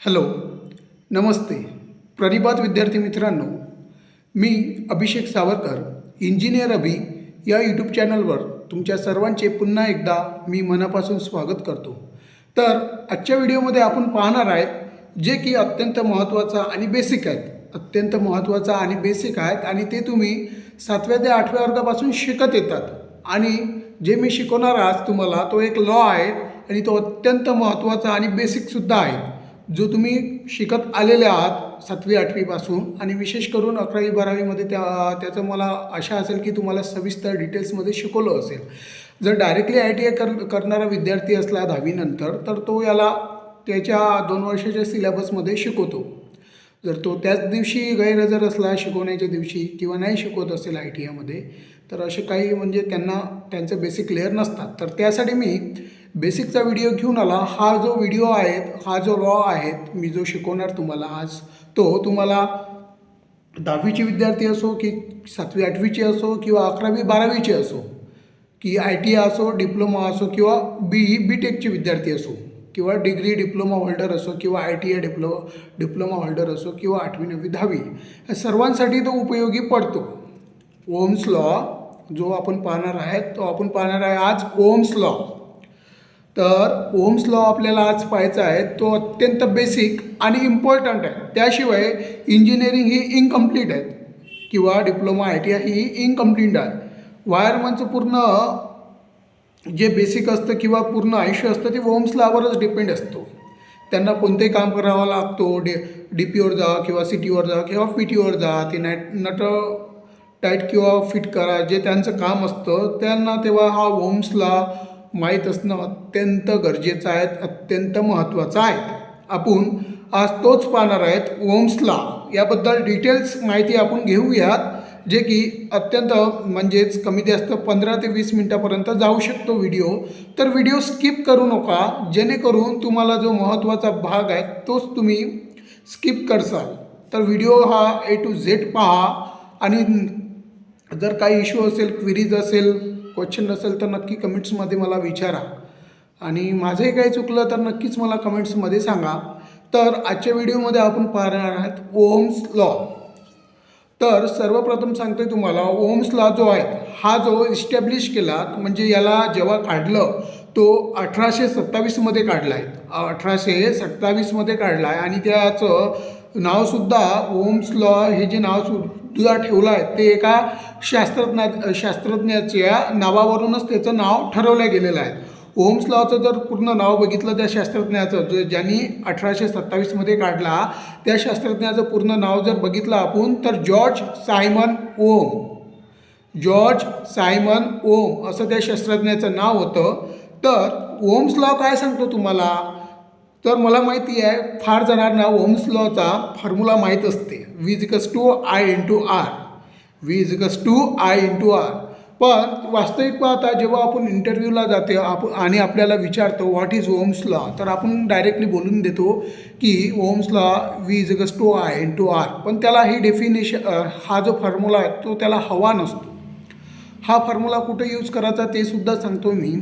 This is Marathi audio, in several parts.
हॅलो, नमस्ते. प्रणिपात विद्यार्थी मित्रांनो, मी अभिषेक सावरकर, इंजिनियर अभि या यूट्यूब चॅनलवर तुमच्या सर्वांचे पुन्हा एकदा मी मनापासून स्वागत करतो. तर आजच्या व्हिडिओमध्ये आपण पाहणार आहेत जे की अत्यंत महत्त्वाचा आणि बेसिक आहेत. अत्यंत महत्त्वाचा आणि बेसिक आहेत आणि ते तुम्ही 7व्या ते 8व्या वर्गापासून शिकत येतात. आणि जे मी शिकवणार आज तुम्हाला तो एक लॉ आहे आणि तो अत्यंत महत्त्वाचा आणि बेसिकसुद्धा आहे, जो तुम्ही शिकत आलेले आहात 7वी 8वीपासून. आणि विशेष करून 11वी 12वीमध्ये त्याचं मला आशा असेल की तुम्हाला सविस्तर डिटेल्समध्ये शिकवलं असेल. जर डायरेक्टली ITI करणारा विद्यार्थी असला 10वी नंतर तर तो याला त्याच्या 2 वर्षाच्या सिलेबसमध्ये शिकवतो. जर तो त्याच दिवशी गैरहजर असला शिकवण्याच्या दिवशी किंवा नाही शिकवत असेल ITIमध्ये, तर असे काही म्हणजे त्यांचं बेसिक क्लिअर नसतात. तर त्यासाठी मी बेसिकचा व्हिडिओ घेऊन आला. हा जो व्हिडिओ आहे, हा जो लॉ आहे मी जो शिकवणार तुम्हाला आज, तो तुम्हाला 10वीचे विद्यार्थी असो की 7वी 8वीचे असो किंवा 11वी 12वीचे असो, की ITI असो, डिप्लोमा असो किंवा BTechचे विद्यार्थी असो किंवा डिग्री डिप्लोमा होल्डर असो किंवा ITI डिप्लोमा होल्डर असो किंवा 8वी 9वी 10वी, या सर्वांसाठी तो उपयोगी पडतो. ओम्स लॉ जो आपण पाहणार आहे, तो आपण पाहणार आहे आज ओम्स लॉ. तर ओम्स लॉ आपल्याला आज पाहायचा आहे. तो अत्यंत बेसिक आणि इम्पॉर्टंट आहे. त्याशिवाय इंजिनिअरिंग ही इनकम्प्लीट आहे किंवा डिप्लोमा ITI ही इनकम्प्लीट आहे. वायरमनचं पूर्ण जे बेसिक असतं किंवा पूर्ण आयुष्य असतं ते ओम्स लॉवरच डिपेंड असतो. त्यांना कोणतेही काम करावं लागतो. DPवर जा किंवा CTवर जा किंवा FITवर जा, ते नट टाईट किंवा फिट करा, जे त्यांचं काम असतं त्यांना तेव्हा हा ओम्स लॉ माहीत असणं अत्यंत गरजेचं आहे, अत्यंत महत्त्वाचं आहे. आपण आज तोच पाहणार आहेत, ओम्स लॉ. याबद्दल डिटेल्स माहिती आपण घेऊयात, जे की अत्यंत म्हणजेच कमी जास्त 15 ते 20 मिनटापर्यंत जाऊ शकतो व्हिडिओ. तर व्हिडिओ स्किप करू नका, जेणेकरून तुम्हाला जो महत्त्वाचा भाग आहे तोच तुम्ही स्किप करसाल. तर व्हिडिओ हा A to Z पहा आणि जर काही इश्यू असेल, क्वेरीज असेल, क्वेश्चन असेल तर नक्की कमेंट्समध्ये मला विचारा. आणि माझंही काही चुकलं तर नक्कीच मला कमेंट्समध्ये सांगा. तर आजच्या व्हिडिओमध्ये आपण पाहणार आहोत ओम्स लॉ. तर सर्वप्रथम सांगतोय तुम्हाला, ओम्स लॉ जो आहे हा जो इस्टॅब्लिश केला, म्हणजे याला जेव्हा काढलं तो 1827मध्ये काढला आहे. 1827मध्ये काढला आहे आणि त्याचं नावसुद्धा ओम्स लॉ हे जे नाव सुद्धा ठेवलं आहे ते एका शास्त्रज्ञाच्या नावावरूनच त्याचं नाव ठरवलं गेलेलं आहे. ओम्स लॉचं जर पूर्ण नाव बघितलं त्या शास्त्रज्ञाचं, ज्यांनी 1827मध्ये काढला, त्या शास्त्रज्ञाचं पूर्ण नाव जर बघितलं आपण तर जॉर्ज सायमन ओम. जॉर्ज सायमन ओम असं त्या शास्त्रज्ञाचं नाव होतं. तर ओम्स लॉ काय सांगतो तुम्हाला, तर मला माहिती आहे फार जणांना ओम्स लॉचा फॉर्म्युला माहीत असते, V=I×R. V=I×R. पण वास्तविक पाहता जेव्हा आपण इंटरव्ह्यूला जाते आणि आपल्याला विचारतो व्हॉट इज ओम्स लॉ, तर आपण डायरेक्टली बोलून देतो की ओम्स लॉ V=I×R. पण त्याला ही डेफिनेशन, हा जो फॉर्म्युला आहे तो त्याला हवा नसतो. हा फॉर्म्युला कुठे यूज करायचा ते सुद्धा सांगतो मी.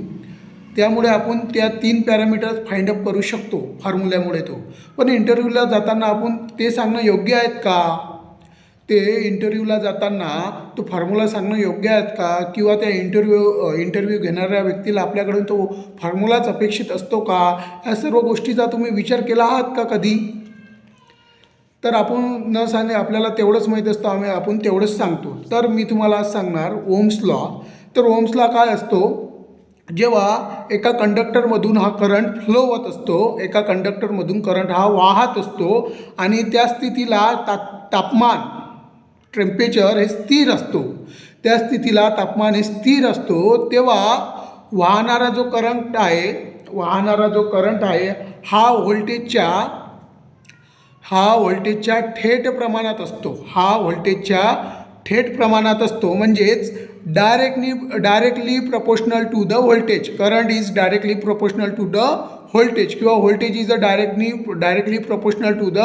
त्यामुळे आपण त्या 3 पॅरामीटर्स फाइंड अप करू शकतो फॉर्म्युल्यामुळे तो. पण इंटरव्ह्यूला जाताना आपण ते सांगणं योग्य आहेत का, ते इंटरव्ह्यूला जाताना तो फॉर्म्युला सांगणं योग्य आहेत का, किंवा त्या इंटरव्ह्यू घेणाऱ्या व्यक्तीला आपल्याकडून तो फॉर्म्युलाच अपेक्षित असतो का, या सर्व गोष्टीचा तुम्ही विचार केला आहात का कधी. तर आपण न सांगणे, आपल्याला तेवढंच माहीत असतं, आपण तेवढंच सांगतो. तर मी तुम्हाला आज सांगणार ओम्स लॉ. तर ओम्स लॉ काय असतो, जेव्हा एका कंडक्टरमधून हा करंट फ्लो होत असतो, एका कंडक्टरमधून करंट हा वाहत असतो आणि त्या स्थितीला तापमान, टेम्परेचर हे स्थिर असतो, त्या स्थितीला तापमान हे स्थिर असतो, तेव्हा वाहणारा जो करंट आहे हा व्होल्टेजच्या थेट प्रमाणात असतो. हा व्होल्टेजच्या थेट प्रमाणात असतो, म्हणजेच directly proportional to the voltage. Current is directly proportional to the voltage किंवा voltage is directly proportional to the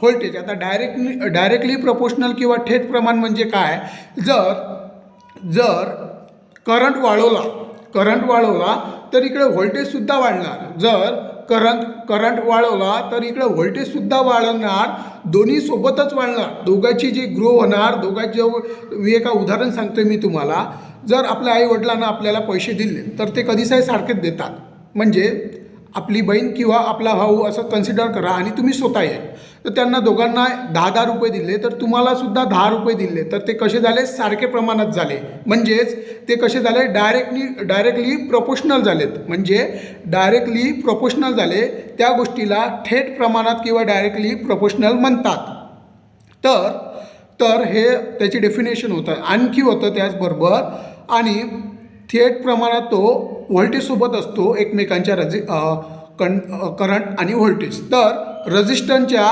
voltage. आता डायरेक्टली प्रोपोर्शनल किंवा थेट प्रमाण म्हणजे काय, जर करंट वाढवला तर इकडे व्होल्टेजसुद्धा वाढणार. जर करंट वाढवला तर इकडे व्होल्टेजसुद्धा वाढणार, दोन्ही सोबतच वाढणार, दोघांची जी ग्रो होणार, दोघांची. मी एका उदाहरण सांगतो मी तुम्हाला. जर आपल्या आईवडिलांना आपल्याला पैसे दिले तर ते कधीसाही सारखेच देतात. म्हणजे आपली बहीण किंवा आपला भाऊ असं कन्सिडर करा आणि तुम्ही स्वतः आहे, तर त्यांना दोघांना 10-10 रुपये दिले, तर तुम्हालासुद्धा 10 रुपये दिले, तर ते कसे झाले, सारखे प्रमाणात झाले. म्हणजेच ते कसे झाले, डायरेक्टली प्रोपोर्शनल झालेत. म्हणजे डायरेक्टली प्रोपोर्शनल झाले, त्या गोष्टीला थेट प्रमाणात किंवा डायरेक्टली प्रोपोर्शनल म्हणतात. तर हे त्याची डेफिनेशन होतं. आणखी होतं त्याचबरोबर, आणि थेट प्रमाणात तो व्होल्टेजसोबत असतो एकमेकांच्या करंट आणि व्होल्टेज. तर रेझिस्टन्सच्या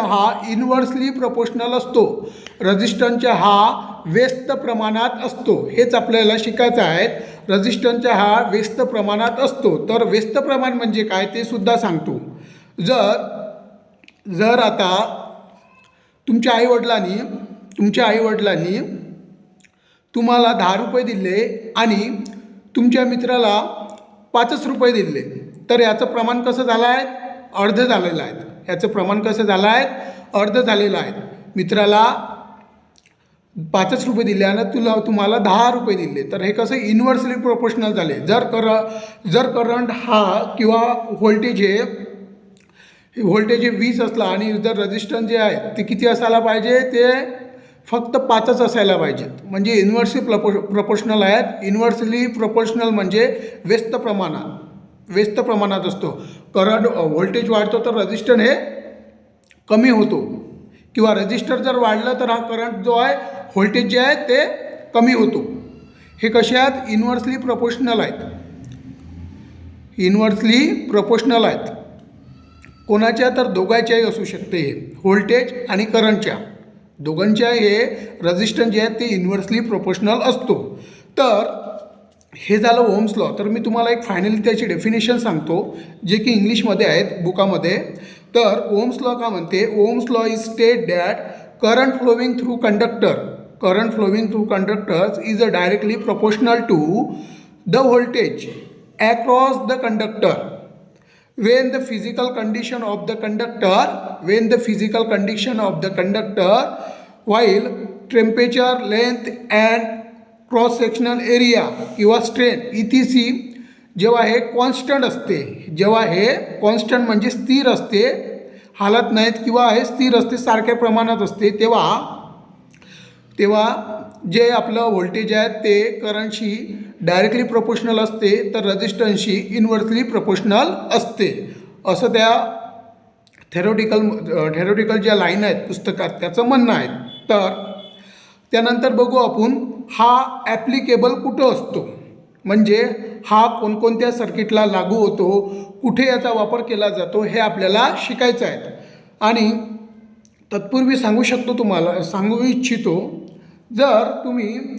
हा इन्व्हर्सली प्रोपोर्शनल असतो, रेझिस्टन्सच्या हा व्यस्त प्रमाणात असतो. हेच आपल्याला शिकायचं आहे. रेझिस्टन्सच्या हा व्यस्त प्रमाणात असतो. तर व्यस्त प्रमाण म्हणजे काय ते सुद्धा सांगतो. जर आता तुमच्या आईवडिलांनी तुम्हाला 10 रुपये दिले आणि तुमच्या मित्राला 5 रुपये दिले, तर याचं प्रमाण कसं झालं आहे, अर्ध झालेलं आहे. याचं प्रमाण कसं झालं आहे, अर्ध झालेलं आहे. मित्राला 5 रुपये दिले आणि तुम्हाला 10 रुपये दिले, तर हे कसं इन्व्हर्सली प्रोपोर्शनल झाले. जर करंट हा किंवा व्होल्टेज हे 20 असला आणि जर रेझिस्टन्स जे आहे ते किती असायला पाहिजे, ते फक्त 5च असायला पाहिजेत. म्हणजे इन्व्हर्सली प्रोपोर्शनल आहेत. इन्व्हर्सली प्रोपोर्शनल म्हणजे व्यस्त प्रमाणात असतो. करंट व्होल्टेज वाढतो तर रेझिस्टन्स हे कमी होतो, किंवा रेझिस्टर जर वाढलं तर हा करंट जो आहे, व्होल्टेज जे आहे ते कमी होतो. हे कसे आहेत, इन्व्हर्सली प्रोपोर्शनल आहेत. कोणाच्या, तर दोघांच्याही असू शकते. व्होल्टेज आणि करंटच्या दोघांच्या हे रेझिस्टन्स जे आहेत ते इन्व्हर्सली प्रोपोर्शनल असतो. तर हे झालं ओम्स लॉ. तर मी तुम्हाला एक फायनली त्याची डेफिनेशन सांगतो, जे की इंग्लिशमध्ये आहेत बुकामध्ये. तर ओम्स लॉ का म्हणते, Ohm's law is state that current flowing through conductors is directly proportional to the voltage across the conductor when the physical condition of the conductor while temperature, length and cross sectional area किंवा स्ट्रेन etc जेव्हा हे कॉन्स्टंट असते, जेव्हा हे कॉन्स्टंट म्हणजे स्थिर असते, हालत नाहीत किंवा हे स्थिर असते, सारख्या प्रमाणात असते, तेव्हा जे आपलं व्होल्टेज आहे ते करंटशी डायरेक्टली प्रोपोर्शनल असते, तर रेझिस्टन्सशी इन्व्हर्सली प्रोपोर्शनल असते. असं त्या थेरोटिकल ज्या लाईन आहेत पुस्तकात त्याचं म्हणणं आहे. तर त्यानंतर बघू आपण हा ॲप्लिकेबल कुठं असतो, म्हणजे हा कोणकोणत्या सर्किटला लागू होतो, कुठे याचा वापर केला जातो, हे आपल्याला शिकायचं आहे. आणि तत्पूर्वी सांगू इच्छितो, जर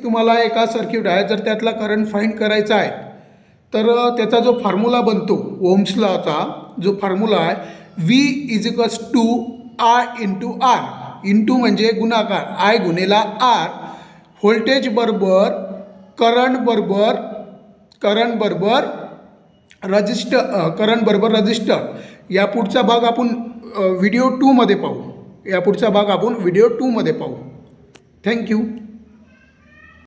तुम्हाला एका सर्किट आहे, जर त्यातला करंट फाइंड करायचा आहे, तर त्याचा जो फॉर्म्युला बनतो ओम्स लॉचा जो फॉर्म्युला आहे, V = I × R. इंटू म्हणजे गुणाकार, I गुणेला R. व्होल्टेज बरोबर करंट बरोबर रजिस्टर. या पुढचा भाग आपण व्हिडिओ 2 मध्ये पाहू. थँक्यू.